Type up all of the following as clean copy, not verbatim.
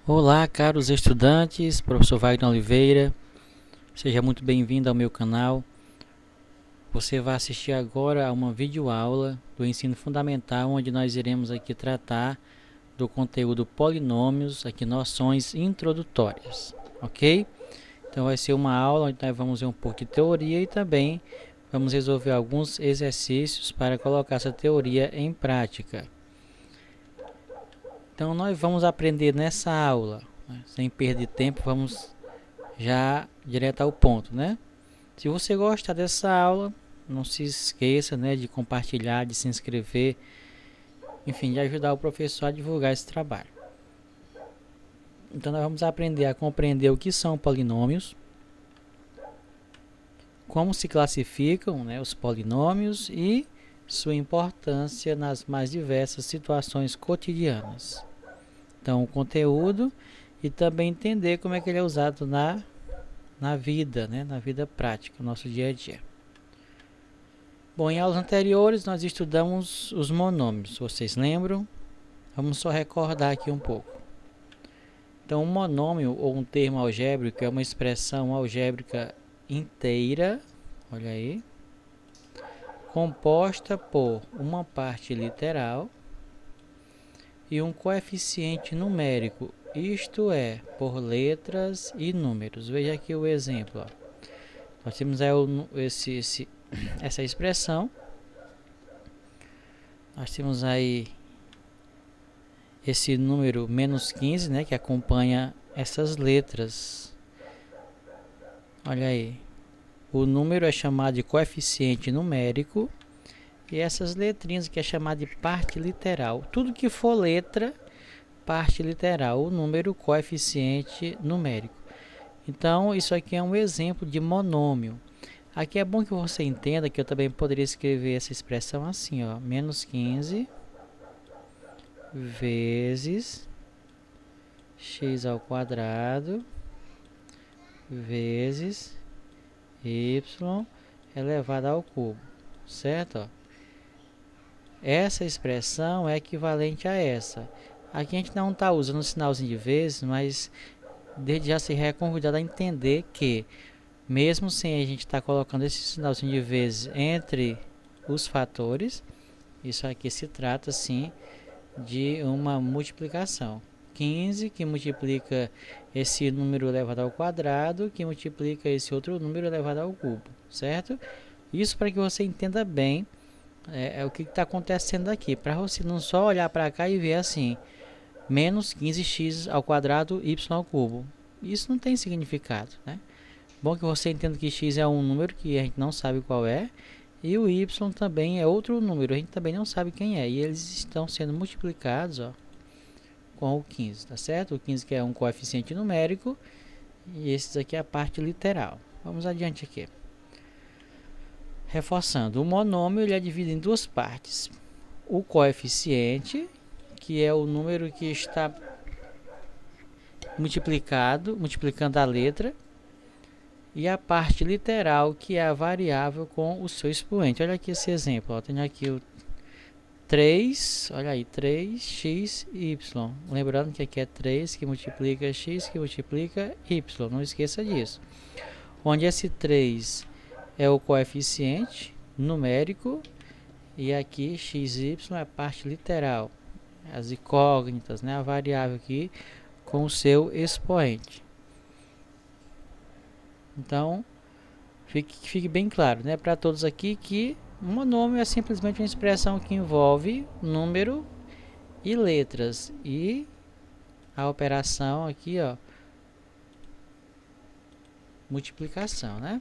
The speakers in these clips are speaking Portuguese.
Olá, caros estudantes, professor Wagner Oliveira, seja muito bem-vindo ao meu canal. Você vai assistir agora a uma videoaula do ensino fundamental, onde nós iremos aqui tratar do conteúdo polinômios, aqui noções introdutórias, ok? Então vai ser uma aula onde nós vamos ver um pouco de teoria e também vamos resolver alguns exercícios para colocar essa teoria em prática. Então nós vamos aprender nessa aula, né? Sem perder tempo, vamos já direto ao ponto, né? Se você gostar dessa aula, não se esqueça, né, de compartilhar, de se inscrever, enfim, de ajudar o professor a divulgar esse trabalho. Então nós vamos aprender a compreender o que são polinômios, como se classificam, né, os polinômios e sua importância nas mais diversas situações cotidianas. Então, o conteúdo e também entender como é que ele é usado na vida, né, na vida prática, no nosso dia a dia. Bom, em aulas anteriores nós estudamos os monômios, vocês lembram? Vamos só recordar aqui um pouco. Então, um monômio ou um termo algébrico é uma expressão algébrica inteira, olha aí, composta por uma parte literal e um coeficiente numérico, isto é, por letras e números. Veja aqui o exemplo. Ó. Nós temos aí essa expressão. Nós temos aí esse número menos 15, né, que acompanha essas letras. Olha aí. O número é chamado de coeficiente numérico. E essas letrinhas que é chamada de parte literal. Tudo que for letra, parte literal, o número coeficiente numérico. Então, isso aqui é um exemplo de monômio. Aqui é bom que você entenda que eu também poderia escrever essa expressão assim, ó, menos 15 vezes x ao quadrado vezes y elevado ao cubo, certo? Ó. Essa expressão é equivalente a essa. Aqui a gente não está usando o sinalzinho de vezes, mas desde já se é convidado a entender que, mesmo sem a gente estar colocando esse sinalzinho de vezes entre os fatores, isso aqui se trata sim de uma multiplicação. 15 que multiplica esse número elevado ao quadrado, que multiplica esse outro número elevado ao cubo, certo? Isso para que você entenda bem o que está acontecendo aqui, para você não só olhar para cá e ver assim, menos 15x ao quadrado y ao cubo. Isso não tem significado, né? Bom que você entenda que x é um número que a gente não sabe qual é, e o y também é outro número, a gente também não sabe quem é, e eles estão sendo multiplicados, ó, com o 15, tá certo? O 15 que é um coeficiente numérico, e esses aqui é a parte literal. Vamos adiante aqui. Reforçando, o monômio ele é dividido em duas partes. O coeficiente, que é o número que está multiplicando a letra, e a parte literal, que é a variável com o seu expoente. Olha aqui esse exemplo, ó. Tenho aqui o 3, olha aí, 3xy. Lembrando que aqui é 3 que multiplica x, que multiplica y. Não esqueça disso. Onde esse 3 é o coeficiente numérico e aqui xy é a parte literal, as incógnitas, né? A variável aqui com o seu expoente. Então, fique bem claro, né, para todos aqui que um monômio é simplesmente uma expressão que envolve número e letras e a operação aqui, ó, multiplicação, né?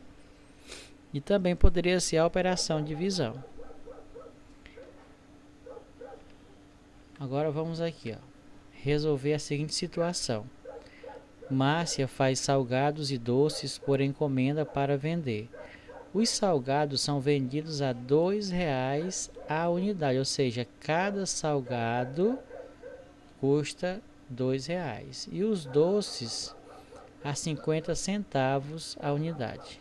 E também poderia ser a operação de divisão. Agora vamos aqui, ó, resolver a seguinte situação. Márcia faz salgados e doces por encomenda para vender. Os salgados são vendidos a R$ 2 a unidade, ou seja, cada salgado custa R$ 2. E os doces a 50 centavos a unidade.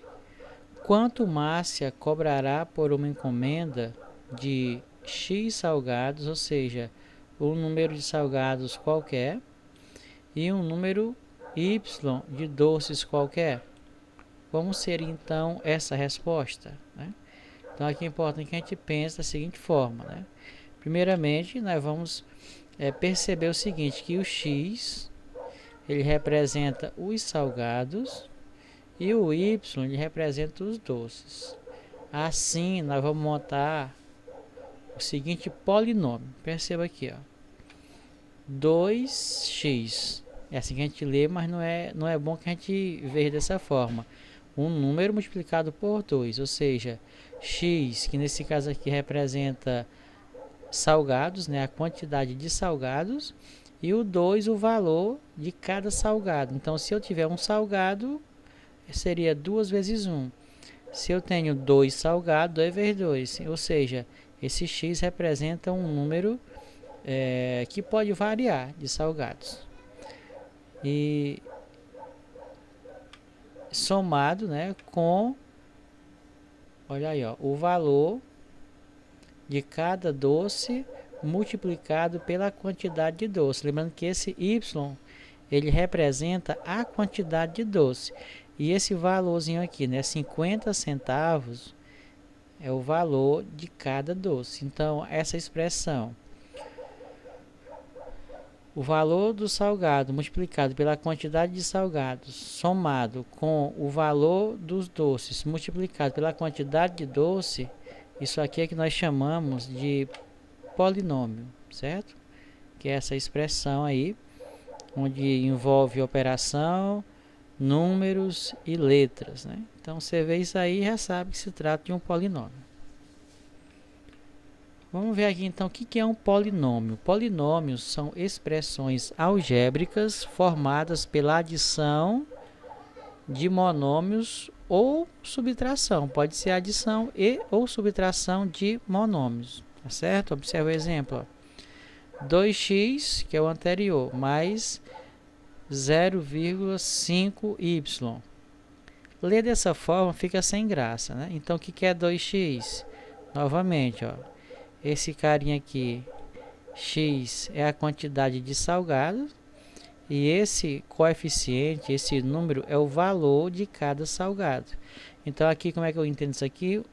Quanto Márcia cobrará por uma encomenda de X salgados, ou seja, um número de salgados qualquer, e um número y de doces qualquer. Como seria então essa resposta, né? Então aqui é importante que a gente pense da seguinte forma, né? Primeiramente, nós vamos perceber o seguinte, que o x ele representa os salgados e o y ele representa os doces. Assim, nós vamos montar o seguinte polinômio. Perceba aqui, ó. 2x. É assim que a gente lê, mas não é bom que a gente veja dessa forma. Um número multiplicado por 2, ou seja, x, que nesse caso aqui representa salgados, né, a quantidade de salgados, e o 2, o valor de cada salgado. Então, se eu tiver um salgado, seria 2 vezes 1. Se eu tenho 2 salgados, 2 vezes 2, ou seja, esse x representa um número que pode variar de salgados. E somado, né, com, olha aí, ó, o valor de cada doce multiplicado pela quantidade de doce. Lembrando que esse y ele representa a quantidade de doce. E esse valorzinho aqui, né, 50 centavos, é o valor de cada doce. Então, essa expressão, o valor do salgado multiplicado pela quantidade de salgados, somado com o valor dos doces multiplicado pela quantidade de doce, isso aqui é que nós chamamos de polinômio, certo? Que é essa expressão aí, onde envolve operação, números e letras, né? Então, você vê isso aí e já sabe que se trata de um polinômio. Vamos ver aqui então o que é um polinômio. Polinômios são expressões algébricas formadas pela adição de monômios ou subtração. Pode ser adição e ou subtração de monômios, tá certo? Observe o exemplo, ó. 2x, que é o anterior, mais 0,5y. Ler dessa forma fica sem graça, né? Então, o que é 2x? Novamente, ó. Esse carinha aqui, x, é a quantidade de salgados. E esse coeficiente, esse número, é o valor de cada salgado. Então, aqui, como é que eu entendo isso aqui?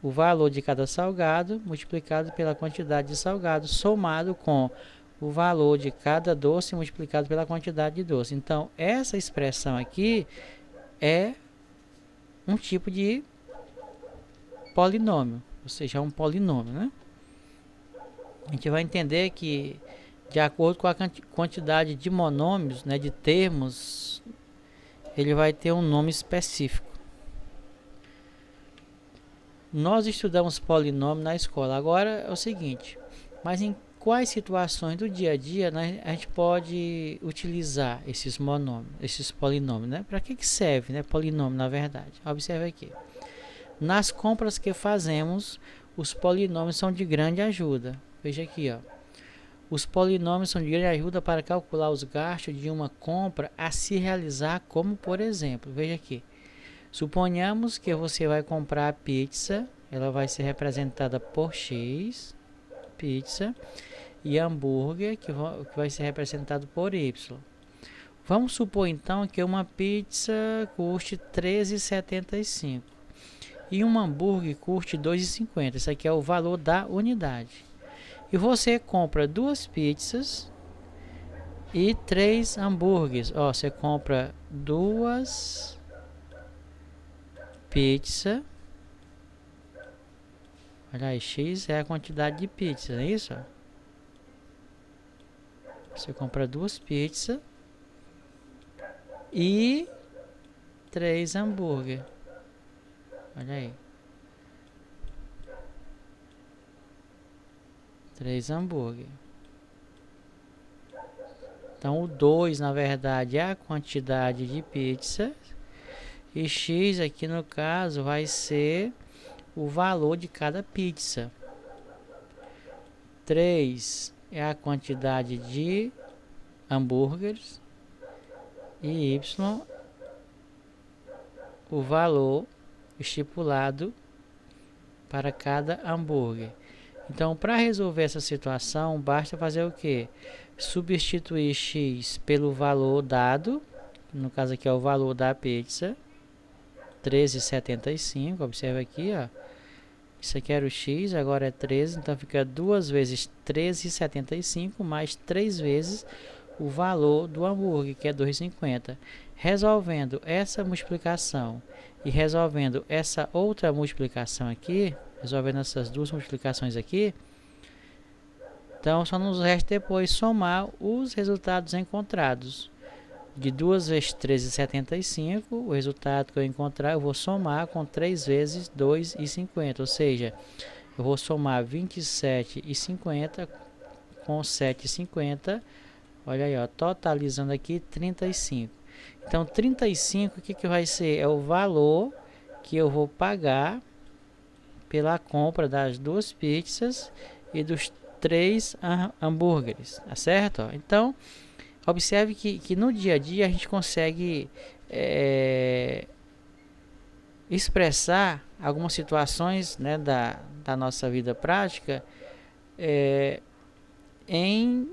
O valor de cada salgado multiplicado pela quantidade de salgados, somado com o valor de cada doce multiplicado pela quantidade de doce. Então, essa expressão aqui é um tipo de polinômio, ou seja, é um polinômio, né? A gente vai entender que, de acordo com a quantidade de monômios, né, de termos, ele vai ter um nome específico. Nós estudamos polinômio na escola. Agora é o seguinte, mas em quais situações do dia a dia, né, a gente pode utilizar esses monômios, esses polinômios, né? Para que serve, né, polinômio, na verdade? Observe aqui. Nas compras que fazemos, os polinômios são de grande ajuda. Veja aqui, ó. Os polinômios são de grande ajuda para calcular os gastos de uma compra a se realizar, como por exemplo, veja aqui. Suponhamos que você vai comprar a pizza, ela vai ser representada por x, pizza, e hambúrguer, que vai ser representado por y. Vamos supor então que uma pizza custe R$ 13,75 e um hambúrguer custe R$ 2,50. Isso aqui é o valor da unidade. E você compra 2 pizzas e 3 hambúrgueres. Ó, você compra 2 pizzas. Olha aí, x é a quantidade de pizzas, não é isso? Você compra 2 pizzas e 3 hambúrguer. Olha aí. 3 hambúrguer. Então, o 2, na verdade, é a quantidade de pizza. E x aqui, no caso, vai ser o valor de cada pizza. 3 é a quantidade de hambúrgueres. E y, o valor estipulado para cada hambúrguer. Então, para resolver essa situação, basta fazer o que? Substituir x pelo valor dado, no caso aqui é o valor da pizza, 13,75, observa aqui, ó. Isso aqui era o x, agora é 13, então fica 2 vezes 13,75 mais 3 vezes o valor do hambúrguer, que é 2,50. Resolvendo essa multiplicação e resolvendo essa outra multiplicação aqui, resolvendo essas duas multiplicações aqui, então só nos resta depois somar os resultados encontrados. De 2 vezes 13,75, o resultado que eu encontrar, eu vou somar com 3 vezes 2,50, ou seja, eu vou somar 27,50 com 7,50, olha aí, ó, totalizando aqui 35. Então, 35, o que vai ser? É o valor que eu vou pagar pela compra das 2 pizzas e dos 3 hambúrgueres, tá certo? Então, observe que no dia a dia a gente consegue expressar algumas situações, né, da nossa vida prática em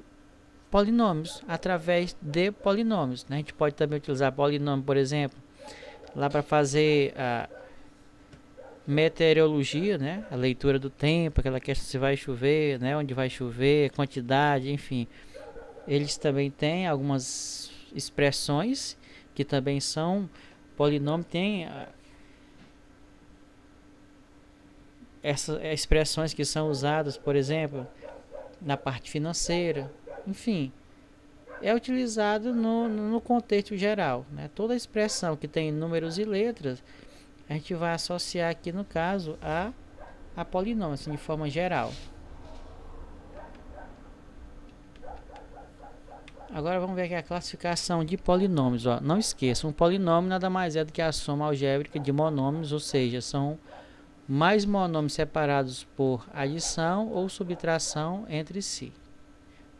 polinômios, através de polinômios, né? A gente pode também utilizar polinômio, por exemplo, lá para fazer a meteorologia, né? A leitura do tempo, aquela questão se vai chover, né? Onde vai chover, quantidade, enfim. Eles também têm algumas expressões que também são polinômio, tem essas expressões que são usadas, por exemplo, na parte financeira, enfim, é utilizado no contexto geral, né? Toda expressão que tem números e letras, a gente vai associar aqui no caso a polinômio, assim, de forma geral. Agora vamos ver aqui a classificação de polinômios. Ó. Não esqueça, um polinômio nada mais é do que a soma algébrica de monômios, ou seja, são mais monômios separados por adição ou subtração entre si.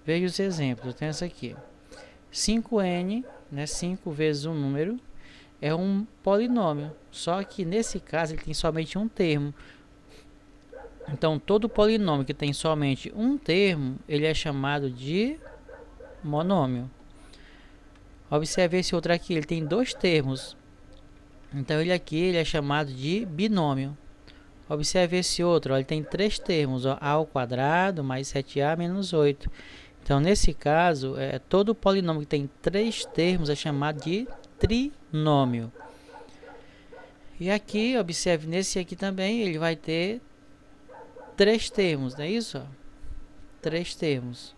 Veja os exemplos, eu tenho essa aqui. 5n, né, 5 vezes um número, é um polinômio, só que nesse caso ele tem somente um termo. Então, todo polinômio que tem somente um termo, ele é chamado de monômio. Observe esse outro aqui, ele tem 2 termos. Então, ele é chamado de binômio. Observe esse outro, ó, ele tem 3 termos, ó, a ao quadrado mais 7a menos 8. Então, nesse caso, todo polinômio que tem 3 termos é chamado de trinômio. E aqui, observe, nesse aqui também, ele vai ter 3 termos, não é isso? 3 termos.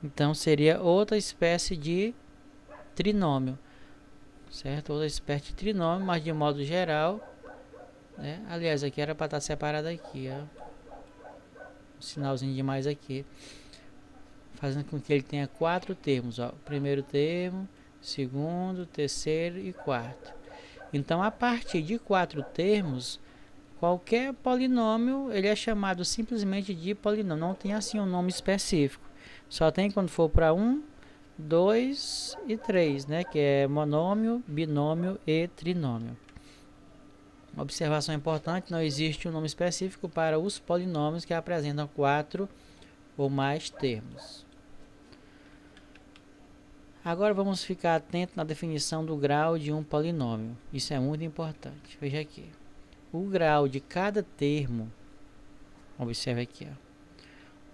Então, seria outra espécie de trinômio, certo? Outra espécie de trinômio, mas de modo geral, né? Aliás, aqui era para estar separado aqui, ó. Um sinalzinho de mais aqui, fazendo com que ele tenha 4 termos, ó. Primeiro termo, segundo, terceiro e quarto. Então, a partir de 4 termos, qualquer polinômio ele é chamado simplesmente de polinômio. Não tem assim um nome específico. Só tem quando for para 1, 2 e 3, né? Que é monômio, binômio e trinômio. Observação importante: não existe um nome específico para os polinômios que apresentam 4 ou mais termos. Agora vamos ficar atento na definição do grau de um polinômio. Isso é muito importante. Veja aqui. O grau de cada termo, observe aqui, ó.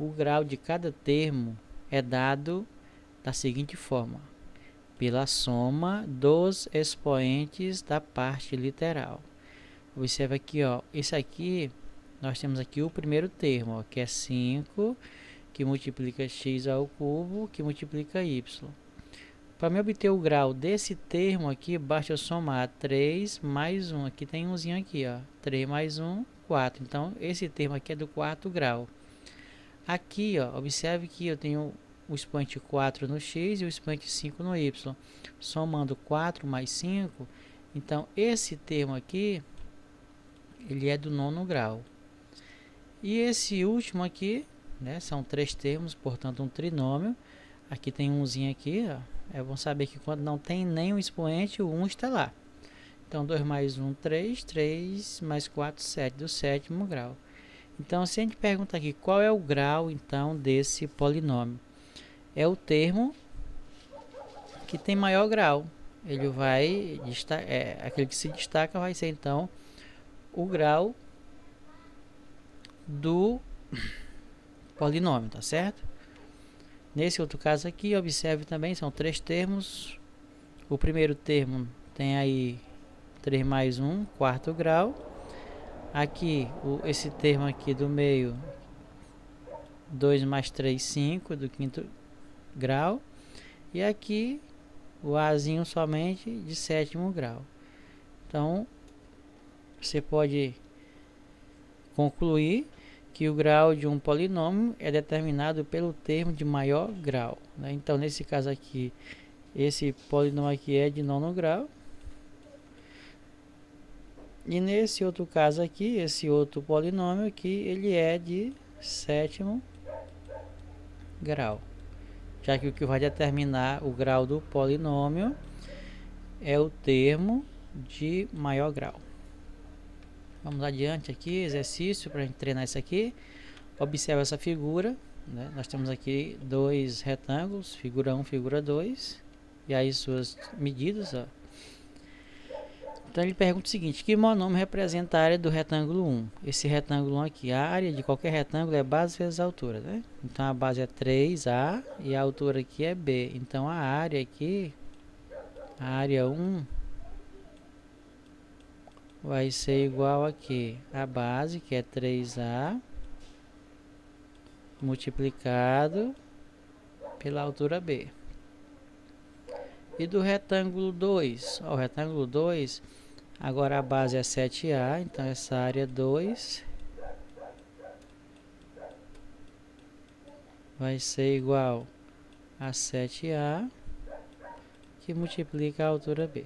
O grau de cada termo é dado da seguinte forma: pela soma dos expoentes da parte literal. Observe aqui, ó. Isso aqui, nós temos aqui o primeiro termo, ó, que é 5, que multiplica x ao cubo, que multiplica y. Para me obter o grau desse termo aqui, basta eu somar 3 mais 1. Aqui tem umzinho aqui, ó. 3 mais 1, 4. Então, esse termo aqui é do 4º grau. Aqui, ó, observe que eu tenho o expoente 4 no x e o expoente 5 no y. Somando 4 mais 5, então esse termo aqui, ele é do 9º grau. E esse último aqui, né, são 3 termos, portanto um trinômio. Aqui tem umzinho aqui, ó. É bom saber que quando não tem nenhum expoente, o 1 está lá. Então, 2 mais 1, 3. 3 mais 4, 7, do 7º grau. Então, se a gente pergunta aqui qual é o grau, então, desse polinômio, é o termo que tem maior grau. Ele vai aquele que se destaca vai ser então o grau do polinômio, tá certo? Nesse outro caso aqui, observe também, são 3 termos. O primeiro termo tem aí 3 mais 1, quarto grau. Aqui, esse termo aqui do meio, 2 mais 3, 5, do quinto grau. E aqui, o Azinho somente de sétimo grau. Então, você pode concluir que o grau de um polinômio é determinado pelo termo de maior grau, né? Então, nesse caso aqui, esse polinômio aqui é de nono grau. E nesse outro caso aqui, esse outro polinômio aqui, ele é de sétimo grau. Já que o que vai determinar o grau do polinômio é o termo de maior grau. Vamos adiante aqui, exercício para a gente treinar isso aqui. Observe essa figura, né? Nós temos aqui 2 retângulos, figura 1, figura 2. E aí suas medidas, ó. Então ele pergunta o seguinte: que monômio representa a área do retângulo 1? Esse retângulo 1 aqui, a área de qualquer retângulo é base vezes a altura, né? Então a base é 3A e a altura aqui é B. Então a área aqui, a área 1, vai ser igual aqui a base, que é 3A, multiplicado pela altura B. E do retângulo 2, ó, o retângulo 2, agora a base é 7A, então essa área 2 vai ser igual a 7A, que multiplica a altura B.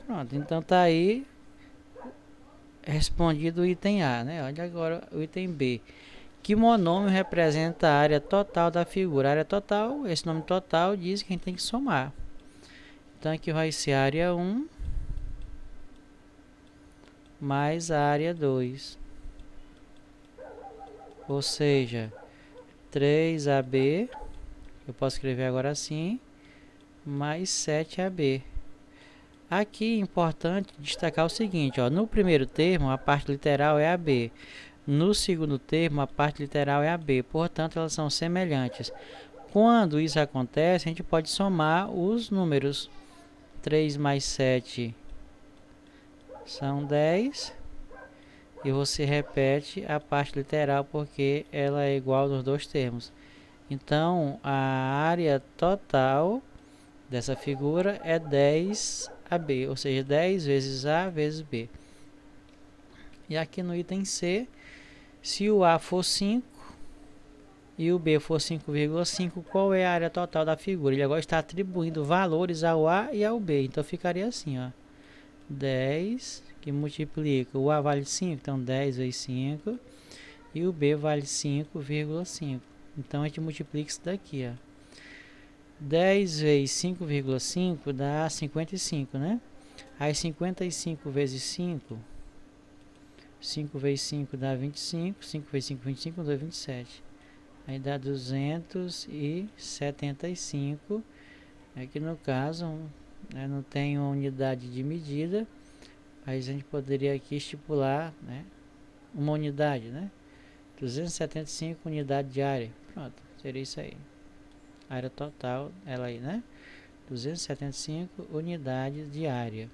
Pronto, então tá aí respondido o item A, né? Olha agora o item B. Que monômio representa a área total da figura? A área total, esse nome total diz que a gente tem que somar. Então aqui vai ser a área 1 mais a área 2. Ou seja, 3AB, eu posso escrever agora assim, mais 7AB. Aqui é importante destacar o seguinte, ó, no primeiro termo a parte literal é AB, no segundo termo a parte literal é AB, portanto elas são semelhantes. Quando isso acontece, a gente pode somar os números. 3 mais 7 são 10, e você repete a parte literal porque ela é igual nos dois termos. Então a área total dessa figura é 10AB, ou seja, 10 vezes A vezes B. E aqui no item C, se o A for 5 e o B for 5,5, qual é a área total da figura? Ele agora está atribuindo valores ao A e ao B, então ficaria assim, ó, 10 que multiplica, o A vale 5, então 10 vezes 5, e o B vale 5,5. Então a gente multiplica isso daqui, ó. 10 vezes 5,5 dá 55, né? Aí 55 vezes 5, 5 vezes 5 dá 25, 5 vezes 5, 25, 2, 27. Aí dá 275. Aqui no caso, né, não tem uma unidade de medida, mas a gente poderia aqui estipular, né, uma unidade, né? 275 unidades de área. Pronto, seria isso aí. A área total, ela aí, né? 275 unidades de área.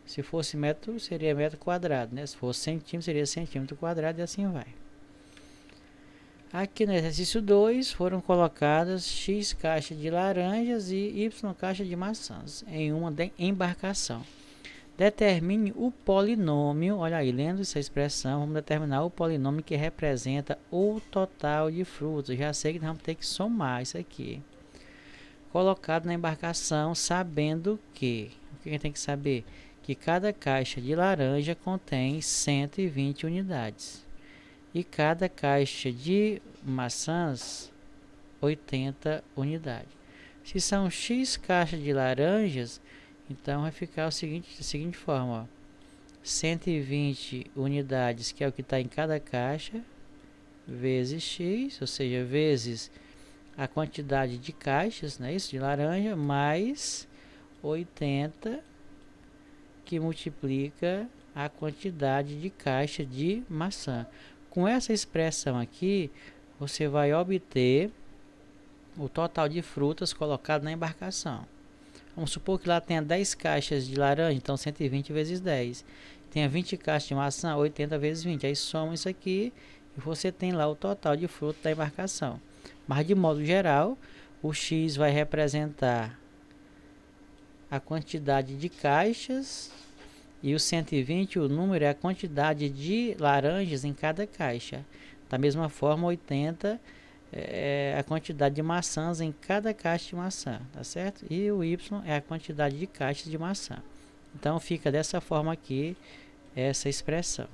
Se fosse metro, seria metro quadrado, né? Se fosse centímetro, seria centímetro quadrado, e assim vai. Aqui no exercício 2 foram colocadas X caixas de laranjas e Y caixa de maçãs em uma embarcação. Determine o polinômio, olha aí, lendo essa expressão, vamos determinar o polinômio que representa o total de frutos. Já sei que nós vamos ter que somar isso aqui. Colocado na embarcação, sabendo que, o que a gente tem que saber? Que cada caixa de laranja contém 120 unidades. E cada caixa de maçãs, 80 unidades. Se são X caixas de laranjas, então vai ficar da seguinte forma, ó. 120 unidades, que é o que está em cada caixa, vezes x, ou seja, vezes a quantidade de caixas, né, isso de laranja, mais 80, que multiplica a quantidade de caixa de maçã. Com essa expressão aqui, você vai obter o total de frutas colocado na embarcação. Vamos supor que lá tenha 10 caixas de laranja, então 120 vezes 10. Tenha 20 caixas de maçã, 80 vezes 20. Aí soma isso aqui e você tem lá o total de fruta da embarcação. Mas de modo geral, o X vai representar a quantidade de caixas e o 120, o número, é a quantidade de laranjas em cada caixa. Da mesma forma, 80 é a quantidade de maçãs em cada caixa de maçã, tá certo? E o Y é a quantidade de caixas de maçã. Então fica dessa forma aqui essa expressão.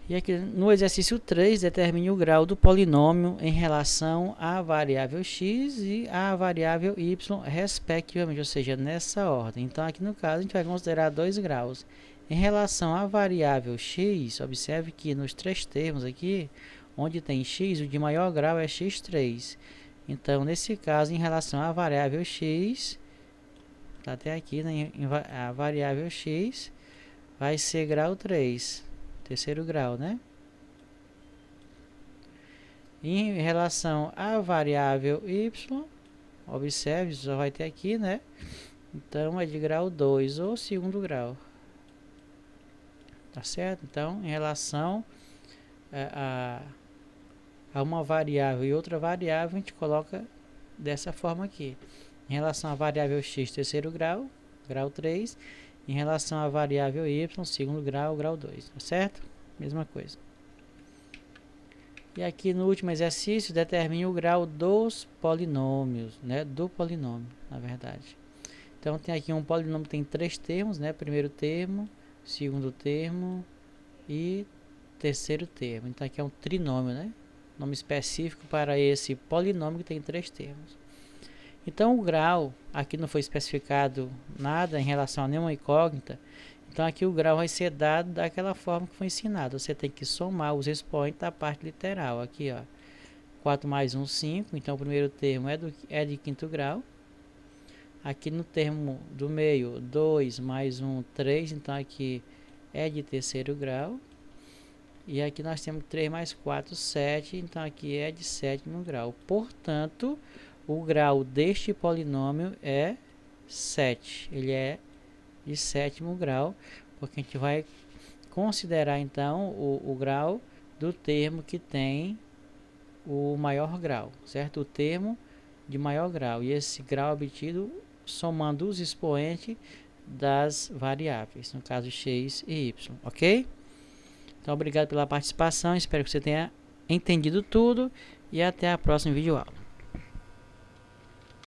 E aqui no exercício 3, determine o grau do polinômio em relação à variável x e à variável y, respectivamente, ou seja, nessa ordem. Então aqui no caso a gente vai considerar 2 graus. Em relação à variável x, observe que nos 3 termos aqui, onde tem x, o de maior grau é x3. Então, nesse caso, em relação à variável x, tá até aqui, né, a variável x vai ser grau 3, terceiro grau, né? Em relação à variável y, observe, só vai ter aqui, né? Então, é de grau 2 ou segundo grau. Tá certo? Então, em relação a uma variável e outra variável, a gente coloca dessa forma aqui. Em relação à variável x, terceiro grau, grau 3. Em relação à variável y, segundo grau, grau 2. Tá certo? Mesma coisa. E aqui no último exercício, determine o grau dos polinômios, né? Do polinômio, na verdade. Então, tem aqui um polinômio que tem 3 termos, né? Primeiro termo, segundo termo e terceiro termo. Então, aqui é um trinômio, né? Nome específico para esse polinômio que tem 3 termos. Então, o grau, aqui não foi especificado nada em relação a nenhuma incógnita. Então, aqui o grau vai ser dado daquela forma que foi ensinado. Você tem que somar os expoentes da parte literal. Aqui, ó, 4 mais 1, 5. Então, o primeiro termo é de quinto grau. Aqui no termo do meio, 2 mais 1, 3. Então, aqui é de terceiro grau. E aqui nós temos 3 mais 4, 7. Então, aqui é de sétimo grau. Portanto, o grau deste polinômio é 7. Ele é de sétimo grau, porque a gente vai considerar, então, o grau do termo que tem o maior grau, certo? O termo de maior grau. E esse grau obtido somando os expoentes das variáveis, no caso x e y, ok? Então, obrigado pela participação, espero que você tenha entendido tudo e até a próxima videoaula.